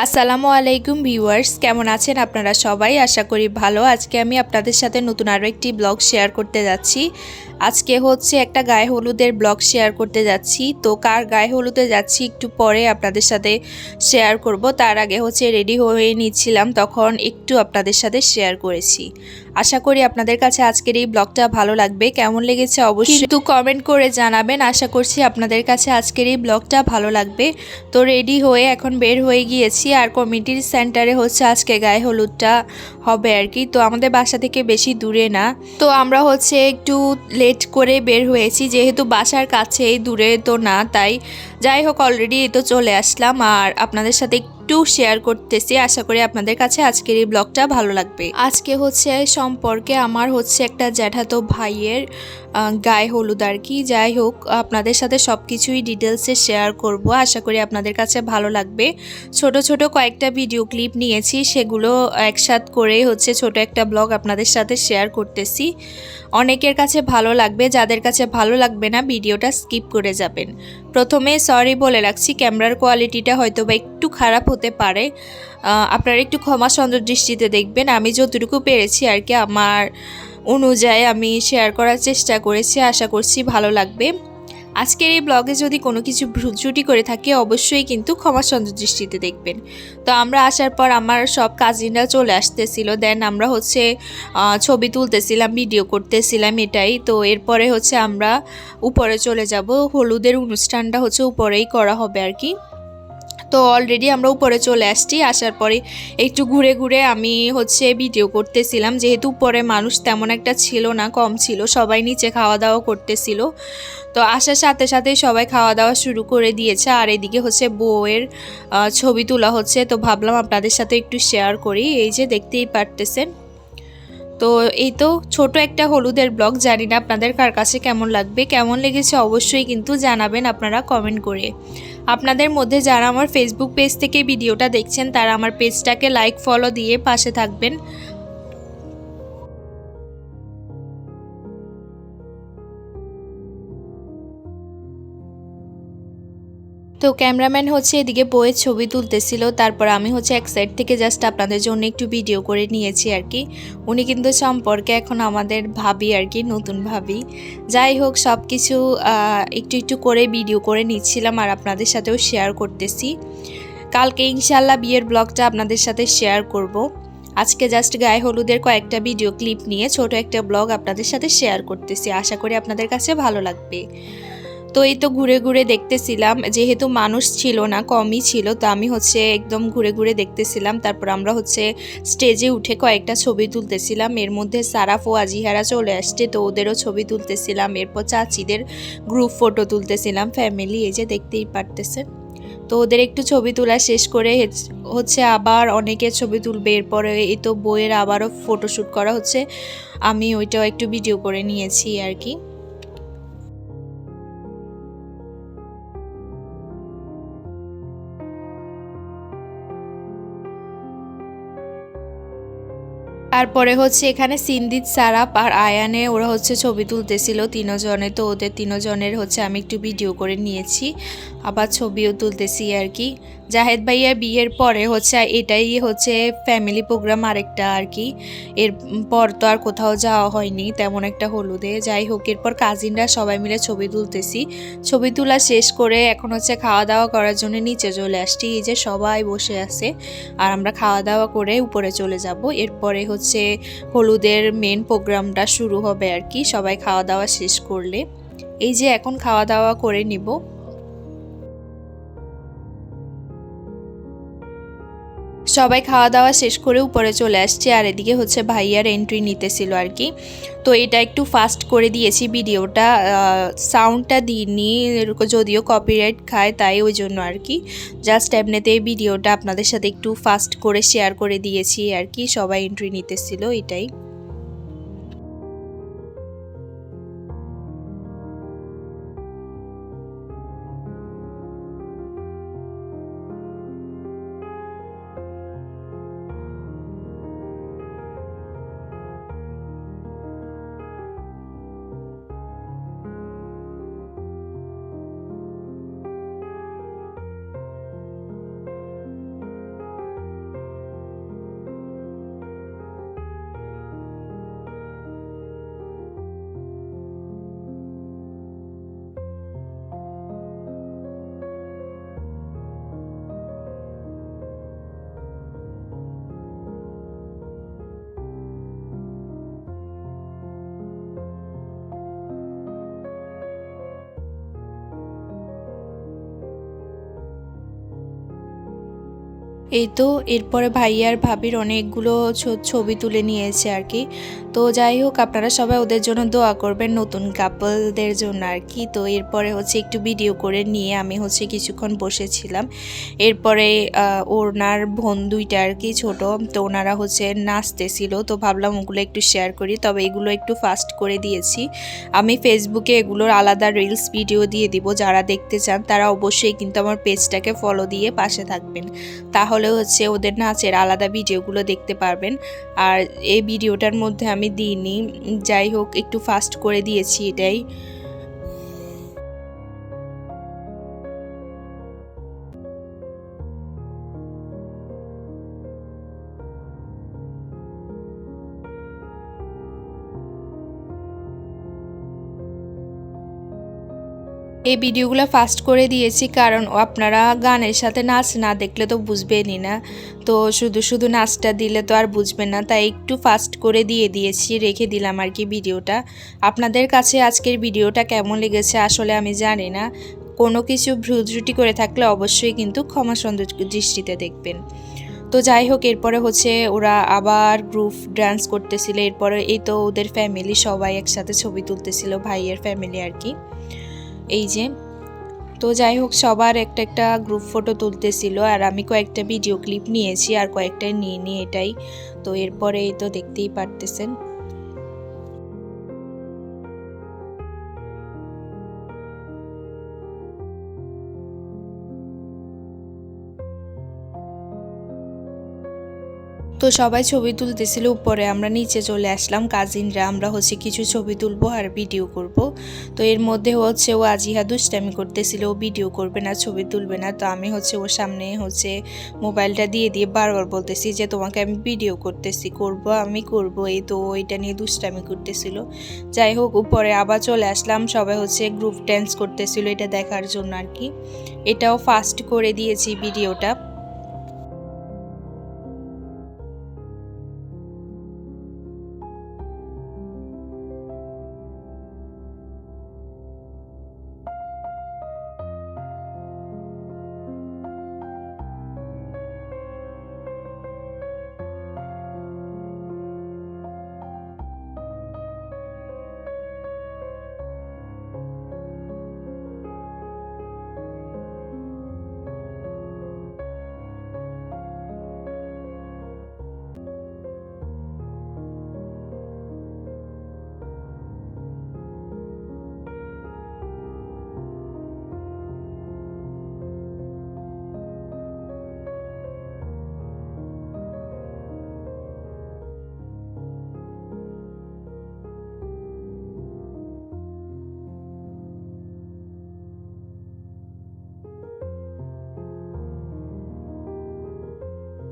আসসালামু আলাইকুম ভিউয়ার্স, কেমন আছেন আপনারা সবাই? আশা করি ভালো। আজকে আমি আপনাদের সাথে নতুন আরও একটি ব্লগ শেয়ার করতে যাচ্ছি। আজকে হচ্ছে একটা গায়ে হলুদের ব্লগ শেয়ার করতে যাচ্ছি। তো কার গায়ে হলুদে যাচ্ছি একটু পরে আপনাদের সাথে শেয়ার করব। তার আগে হচ্ছে রেডি হয়ে নিচ্ছিলাম, তখন একটু আপনাদের সাথে শেয়ার করেছি। আশা করি আপনাদের কাছে আজকের এই ব্লগটা ভালো লাগবে। কেমন লেগেছে অবশ্যই কিন্তু কমেন্ট করে জানাবেন। আশা করছি আপনাদের কাছে আজকের এই ব্লগটা ভালো লাগবে। তো রেডি হয়ে এখন বের হয়ে গিয়েছি, আর কমিউনিটি সেন্টারে হচ্ছে আজকে গায়ে হলুদটা হবে আর কি। তো আমাদের বাসা থেকে বেশি দূরে না, তো আমরা হচ্ছে একটু লেট করে বের হয়েছি, যেহেতু বাসার কাছেই, দূরে তো না। তাই যাই হোক, অলরেডি তো চলে আসলাম আর আপনাদের সাথে একটু শেয়ার করতেছি। আশা করি আপনাদের কাছে আজকের এই ব্লগটা ভালো লাগবে। আজকে হচ্ছে সম্পর্কে আমার হচ্ছে একটা জ্যাঠাতো ভাইয়ের গায়ে হলুদ আর কি। যাই হোক, আপনাদের সাথে সব কিছুই ডিটেলসে শেয়ার করব। আশা করি আপনাদের কাছে ভালো লাগবে। ছোট ছোট কয়েকটা ভিডিও ক্লিপ নিয়েছি, সেগুলো একসাথ করে হচ্ছে ছোট একটা ব্লগ আপনাদের সাথে শেয়ার করতেছি। অনেকের কাছে ভালো লাগবে, যাদের কাছে ভালো লাগবে না ভিডিওটা স্কিপ করে যাবেন। প্রথমে সরি বলে রাখছি, ক্যামেরার কোয়ালিটিটা হয়তো বা একটু খারাপ হতে পারে, আপনারা একটু ক্ষমা সুন্দর দৃষ্টিতে দেখবেন। আমি যতটুকু পেরেছি আর কি, আমার অনুযায়ী আমি শেয়ার করার চেষ্টা করেছি। আশা করছি ভালো লাগবে। আজকের এই ব্লগে যদি কোনো কিছু ভুল ত্রুটি করে থাকে অবশ্যই কিন্তু ক্ষমা সুন্দর দৃষ্টিতে দেখবেন। তো আমরা আসার পর আমার সব কাজিনরা চলে আসতেছিল, দেন আমরা হচ্ছে ছবি তুলতেছিলাম, ভিডিও করতেছিলাম এটাই। তো এরপরে হচ্ছে আমরা উপরে চলে যাব। হলুদের অনুষ্ঠানটা হচ্ছে উপরেই করা হবে আর কি। তো অলরেডি আমরা উপরে চলে আসছি। আসার পরে একটু ঘুরে ঘুরে আমি হচ্ছে ভিডিও করতেছিলাম, যেহেতু উপরে মানুষ তেমন একটা ছিল না, কম ছিল, সবাই নিচে খাওয়া দাওয়া করতেছিল। তো আসার সাথে সাথে সবাই খাওয়া দাওয়া শুরু করে দিয়েছে, আর এদিকে হচ্ছে বউয়ের ছবি তোলা হচ্ছে। তো ভাবলাম আপনাদের সাথে একটু শেয়ার করি। এই যে দেখতেই পারতেছেন। তো এই তো ছোট একটা হলুদের ব্লগ, জানি না আপনাদের কার কাছে কেমন লাগবে। কেমন লেগেছে অবশ্যই কিন্তু জানাবেন আপনারা কমেন্ট করে। আপনাদের মধ্যে যারা আমার ফেসবুক পেজ থেকে ভিডিওটা দেখছেন তারা আমার পেজটাকে লাইক ফলো দিয়ে পাশে থাকবেন। তো ক্যামেরাম্যান হচ্ছে এদিকে বইয়ের ছবি তুলতেছিল, তারপর আমি হচ্ছে এক সাইড থেকে জাস্ট আপনাদের জন্য একটু ভিডিও করে নিয়েছি আর কি। উনি কিন্তু সম্পর্কে এখন আমাদের ভাবি আর কি, নতুন ভাবি। যাই হোক, সব কিছু একটু একটু করে ভিডিও করে নিচ্ছিলাম আর আপনাদের সাথেও শেয়ার করতেছি। কালকে ইনশাল্লাহ বিয়ের ব্লগটা আপনাদের সাথে শেয়ার করব। আজকে জাস্ট গায়ে হলুদের কয়েকটা ভিডিও ক্লিপ নিয়ে ছোট একটা ব্লগ আপনাদের সাথে শেয়ার করতেছি। আশা করি আপনাদের কাছে ভালো লাগবে। তো এই তো ঘুরে ঘুরে দেখতেছিলাম, যেহেতু মানুষ ছিল না, কমই ছিল, তো আমি হচ্ছে একদম ঘুরে ঘুরে দেখতেছিলাম। তারপর আমরা হচ্ছে স্টেজে উঠে কয়েকটা ছবি তুলতেছিলাম। এর মধ্যে সারাফ ও আজিহারা চলে আসছে, তো ওদেরও ছবি তুলতেছিলাম। এরপর চাচিদের গ্রুপ ফটো তুলতেছিলাম, ফ্যামিলি, এই যে দেখতেই পারতেছেন। তো ওদের একটু ছবি তোলা শেষ করে হচ্ছে আবার অনেকের ছবি তুলবে। এরপরে এই তো বইয়ের আবারও ফটোশ্যুট করা হচ্ছে, আমি ওইটাও একটু ভিডিও করে নিয়েছি আর কি। তারপরে হচ্ছে এখানে সিন্দিত, সারাপ আর আয়ানে ওরা হচ্ছে ছবি তুলতেছিল তিনজনে। তো ওদের তিনজনের হচ্ছে আমি একটু ভিডিও করে নিয়েছি, আবার ছবিও তুলতেছি আর কি। জাহেদ ভাইয়া বিয়ের পরে হচ্ছে এটাই হচ্ছে ফ্যামিলি প্রোগ্রাম আরেকটা আর কি। এরপর তো আর কোথাও যাওয়া হয়নি তেমন একটা হলুদে। যাই হোক, এরপর কাজিনরা সবাই মিলে ছবি তুলতেছি। ছবি তোলা শেষ করে এখন হচ্ছে খাওয়া দাওয়া করার জন্য নিচে চলে আসছি। এই যে সবাই বসে আছে আর আমরা খাওয়া দাওয়া করে উপরে চলে যাব। এরপরে হচ্ছে হলুদের মেন প্রোগ্রামটা শুরু হবে আর কি, সবাই খাওয়া দাওয়া শেষ করলে। এই যে এখন খাওয়া দাওয়া করে নিব। সবাই খাওয়া দাওয়া শেষ করে উপরে চলে আসছে, আর এদিকে হচ্ছে ভাইয়ার এন্ট্রি নিতেছিল আর কি। তো এটা একটু ফাস্ট করে দিয়েছি ভিডিওটা, সাউন্ডটা দিইনি, যদিও কপিরাইট খায়, তাই ওই জন্য আর কি। জাস্ট এমনিতেই ভিডিওটা আপনাদের সাথে একটু ফাস্ট করে শেয়ার করে দিয়েছি আর কি। সবাই এন্ট্রি নিতেছিল, এটাই। এই তো এরপরে ভাইয়া আর ভাবির অনেকগুলো ছবি তুলে নিয়েছে আর কি। তো যাই হোক, আপনারা সবাই ওদের জন্য দোয়া করবেন, নতুন কাপলদের জন্য আর কি। তো এরপরে হচ্ছে একটু ভিডিও করে নিয়ে আমি হচ্ছে কিছুক্ষণ বসেছিলাম। এরপরে ওনার বোন দুইটা আর কি ছোট, তো ওনারা হচ্ছে নাচতেছিল, তো ভাবলাম ওগুলো একটু শেয়ার করি। তবে এগুলো একটু ফাস্ট করে দিয়েছি। আমি ফেসবুকে এগুলোর আলাদা রিলস ভিডিও দিয়ে দিব, যারা দেখতে চান তারা অবশ্যই কিন্তু আমার পেজটাকে ফলো দিয়ে পাশে থাকবেন, তাহলে হচ্ছে ওদের নাচের আলাদা ভিডিওগুলো দেখতে পারবেন। আর এই ভিডিওটার মধ্যে আমি দিইনি, যাই হোক একটু ফাস্ট করে দিয়েছি এটাই। এই ভিডিওগুলো ফাস্ট করে দিয়েছি কারণ আপনারা গানের সাথে নাচ না দেখলে তো বুঝবেনই না, তো শুধু শুধু নাচটা দিলে তো আর বুঝবেন না, তাই একটু ফাস্ট করে দিয়েছি, রেখে দিলাম আর কি ভিডিওটা। আপনাদের কাছে আজকের ভিডিওটা কেমন লেগেছে আসলে আমি জানি না, কোনো কিছু ভুল ত্রুটি করে থাকলে অবশ্যই কিন্তু ক্ষমা সুন্দর দৃষ্টিতে দেখবেন। তো যাই হোক, এরপরে হচ্ছে ওরা আবার গ্রুপ ডান্স করতেছিল। এরপরে এই তো ওদের ফ্যামিলি সবাই একসাথে ছবি তুলতেছিল, ভাইয়ের ফ্যামিলি আর কি। এই যে, তো যাই হোক সবার একটা একটা গ্রুপ ফটো তুলতেছিল, আর আমি কয়েকটা ভিডিও ক্লিপ নিয়েছি আর কয়েকটা নিয়ে এটাই। তো এরপরে এই তো দেখতেই পারতেছেন। তো সবাই ছবি তুলতেছিল উপরে, আমরা নিচে চলে আসলাম কাজিনরা, আমরা হচ্ছে কিছু ছবি তুলবো আর ভিডিও করব। তো এর মধ্যে হচ্ছে ও আজিহা দুষ্টামি করতেছিল, ও ভিডিও করবে না ছবি তুলবে না। তো আমি হচ্ছে ওর সামনে হচ্ছে মোবাইলটা দিয়ে বারবার বলতেছি যে তোমাকে আমি ভিডিও করতেছি, আমি করব, এই তো এটা নিয়ে দুষ্টামি করতেছিল। যাই হোক উপরে আবার চলে আসলাম, সবাই হচ্ছে গ্রুপ ড্যান্স করতেছিল এটা দেখার জন্য আর কি। এটাও ফাস্ট করে দিয়েছি ভিডিওটা।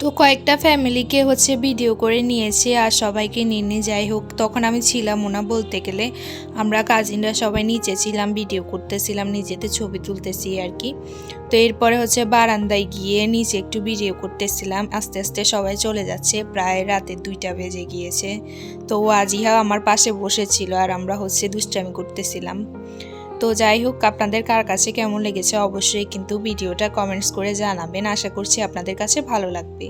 তো কয়েকটা ফ্যামিলিকে হচ্ছে ভিডিও করে নিয়েছি আর সবাইকে নিয়ে যাই হোক, তখন আমি ছিলাম না বলতে গেলে, আমরা কাজিনরা সবাই নিচে ছিলাম, ভিডিও করতেছিলাম, নিজেদের ছবি তুলতেছি আর কি। তো এরপরে হচ্ছে বারান্দায় গিয়ে নিচে একটু ভিডিও করতেছিলাম, আস্তে আস্তে সবাই চলে যাচ্ছে, প্রায় রাতে 2টা বেজে গিয়েছে। তো আজিহা আমার পাশে বসেছিল আর আমরা হচ্ছে দুষ্টামি করতেছিলাম। তো যাই হোক, আপনাদের কার কাছে কেমন লেগেছে অবশ্যই কিন্তু ভিডিওটা কমেন্টস করে জানাবেন, আশা করছি আপনাদের কাছে ভালো লাগবে।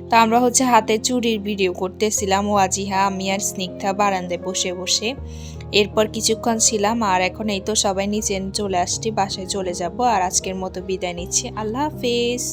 তো আমরা হচ্ছে হাতে চুড়ির ভিডিও করতেছিলাম, ও আজিহা, আমি আর স্নিগ্ধা বারান্দায় বসে বসে। এরপর কিছুক্ষণ ছিলাম আর এখন এই তো সবাই নিচে চলে আসছি, বাসায় চলে যাব। আর আজকের মতো বিদায় নিচ্ছি, আল্লাহ হাফেজ।